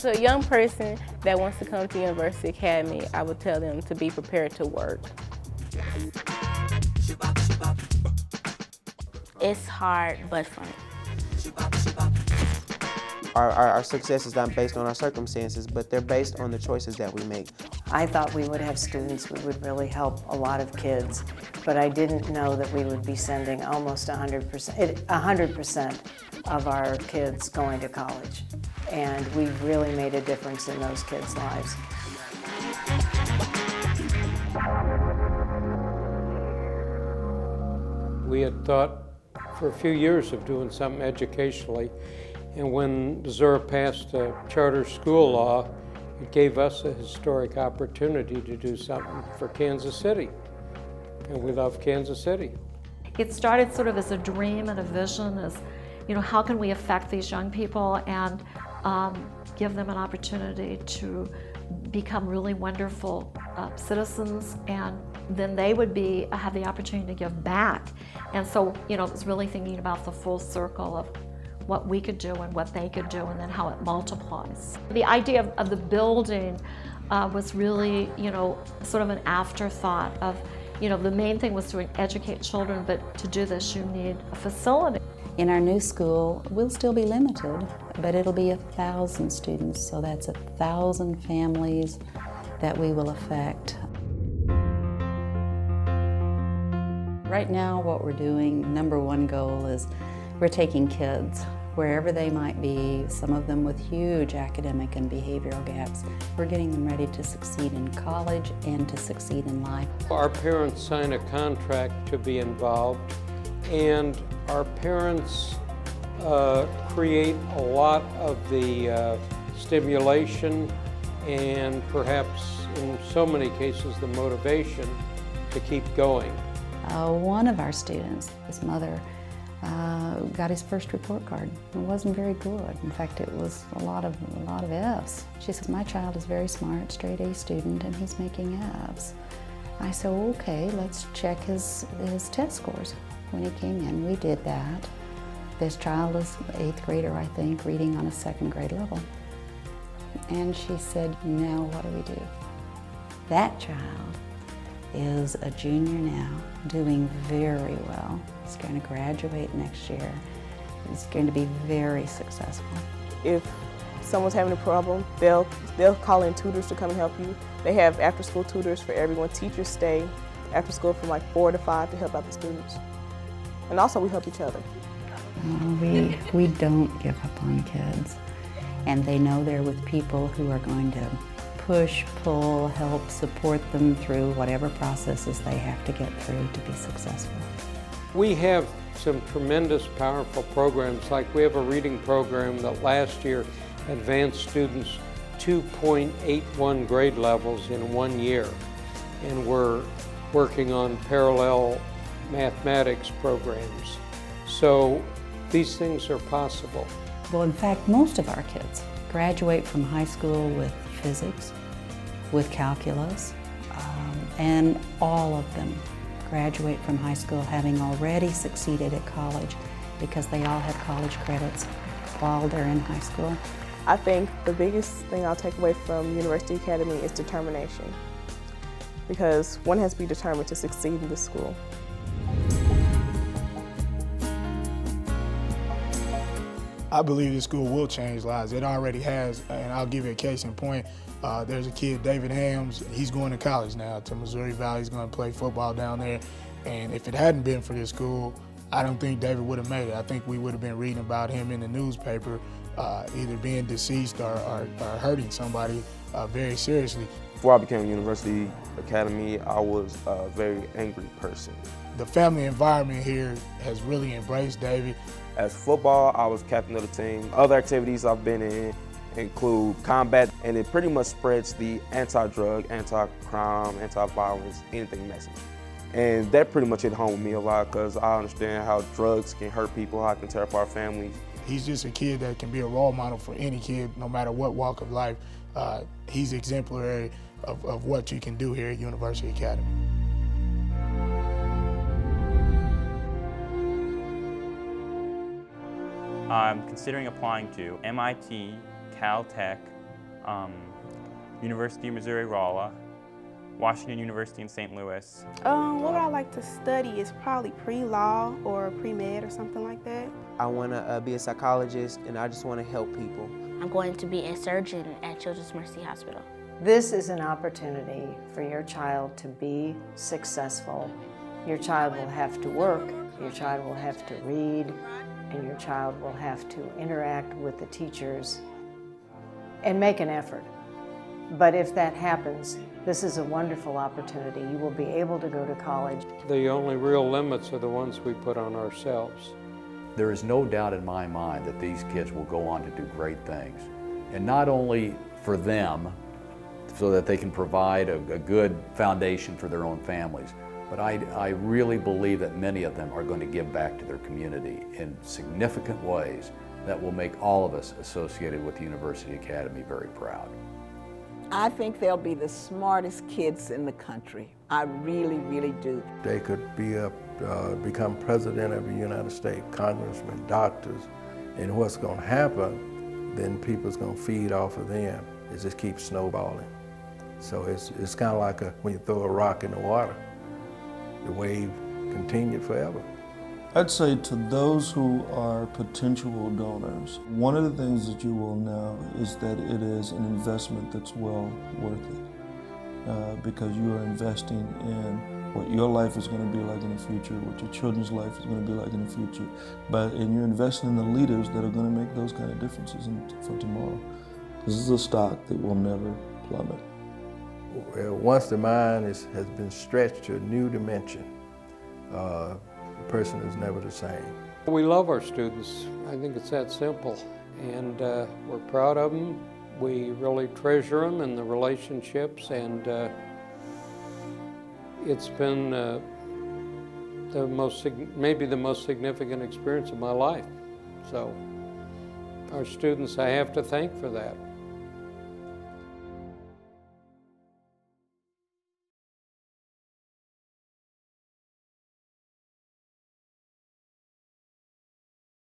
To a young person that wants to come to University Academy, I would tell them to be prepared to work. It's hard but fun. Our success is not based on our circumstances, but they're based on the choices that we make. I thought we would have students who would really help a lot of kids, but I didn't know that we would be sending almost 100% of our kids going to college. And we've really made a difference in those kids' lives. We had thought for a few years of doing something educationally, and when Missouri passed a charter school law, it gave us a historic opportunity to do something for Kansas City, and we love Kansas City. It started sort of as a dream and a vision, as, you know, how can we affect these young people and give them an opportunity to become really wonderful citizens, and then they would have the opportunity to give back. And so, you know, it was really thinking about the full circle of what we could do and what they could do, and then how it multiplies. The idea of the building was really, you know, sort of an afterthought of, you know, the main thing was to educate children, but to do this you need a facility. In our new school, we'll still be limited, but it'll be 1,000 students, so that's 1,000 families that we will affect. Right now, what we're doing, number one goal is we're taking kids, wherever they might be, some of them with huge academic and behavioral gaps. We're getting them ready to succeed in college and to succeed in life. Our parents sign a contract to be involved, and our parents create a lot of the stimulation and perhaps in so many cases the motivation to keep going. One of our students, his mother, got his first report card. It wasn't very good. In fact, it was a lot of F's. She says, my child is very smart, straight A student, and he's making F's. I said, okay, let's check his test scores. When he came in, we did that. This child is 8th grader, I think, reading on a 2nd grade level. And she said, now what do we do? That child is a junior now, doing very well. He's going to graduate next year. He's going to be very successful. If someone's having a problem, they'll call in tutors to come and help you. They have after-school tutors for everyone. Teachers stay after school from like 4 to 5 to help out the students. And also we help each other. We don't give up on kids. And they know they're with people who are going to push, pull, help support them through whatever processes they have to get through to be successful. We have some tremendous, powerful programs, like we have a reading program that last year advanced students 2.81 grade levels in 1 year. And we're working on parallel mathematics programs. So these things are possible. Well, in fact, most of our kids graduate from high school with physics, with calculus, and all of them graduate from high school having already succeeded at college because they all had college credits while they're in high school. I think the biggest thing I'll take away from University Academy is determination, because one has to be determined to succeed in this school. I believe this school will change lives. It already has, and I'll give you a case in point. There's a kid, David Hams, he's going to college now, to Missouri Valley. He's going to play football down there. And if it hadn't been for this school, I don't think David would have made it. I think we would have been reading about him in the newspaper, either being deceased or hurting somebody very seriously. Before I became University Academy, I was a very angry person. The family environment here has really embraced David. As football, I was captain of the team. Other activities I've been in include combat, and it pretty much spreads the anti-drug, anti-crime, anti-violence, anything messy. And that pretty much hit home with me a lot because I understand how drugs can hurt people, how it can tear apart families. He's just a kid that can be a role model for any kid, no matter what walk of life. He's exemplary of what you can do here at University Academy. I'm considering applying to MIT, Caltech, University of Missouri-Rolla, Washington University in St. Louis. What I like to study is probably pre-law or pre-med or something like that. I want to be a psychologist, and I just want to help people. I'm going to be a surgeon at Children's Mercy Hospital. This is an opportunity for your child to be successful. Your child will have to work, your child will have to read, and your child will have to interact with the teachers and make an effort. But if that happens, this is a wonderful opportunity. You will be able to go to college. The only real limits are the ones we put on ourselves. There is no doubt in my mind that these kids will go on to do great things. And not only for them, so that they can provide a good foundation for their own families, but I really believe that many of them are going to give back to their community in significant ways that will make all of us associated with the University Academy very proud. I think they'll be the smartest kids in the country. I really, really do. They could become president of the United States, congressmen, doctors, and what's going to happen, then people's going to feed off of them. It just keeps snowballing. So it's kind of like when you throw a rock in the water, the wave continued forever. I'd say to those who are potential donors, one of the things that you will know is that it is an investment that's well worth it because you are investing in what your life is going to be like in the future, what your children's life is going to be like in the future, and you're investing in the leaders that are going to make those kind of differences for tomorrow. This is a stock that will never plummet. Once the mind has been stretched to a new dimension, the person is never the same. We love our students. I think it's that simple. And we're proud of them. We really treasure them and the relationships, and it's been maybe the most significant experience of my life. So our students, I have to thank for that.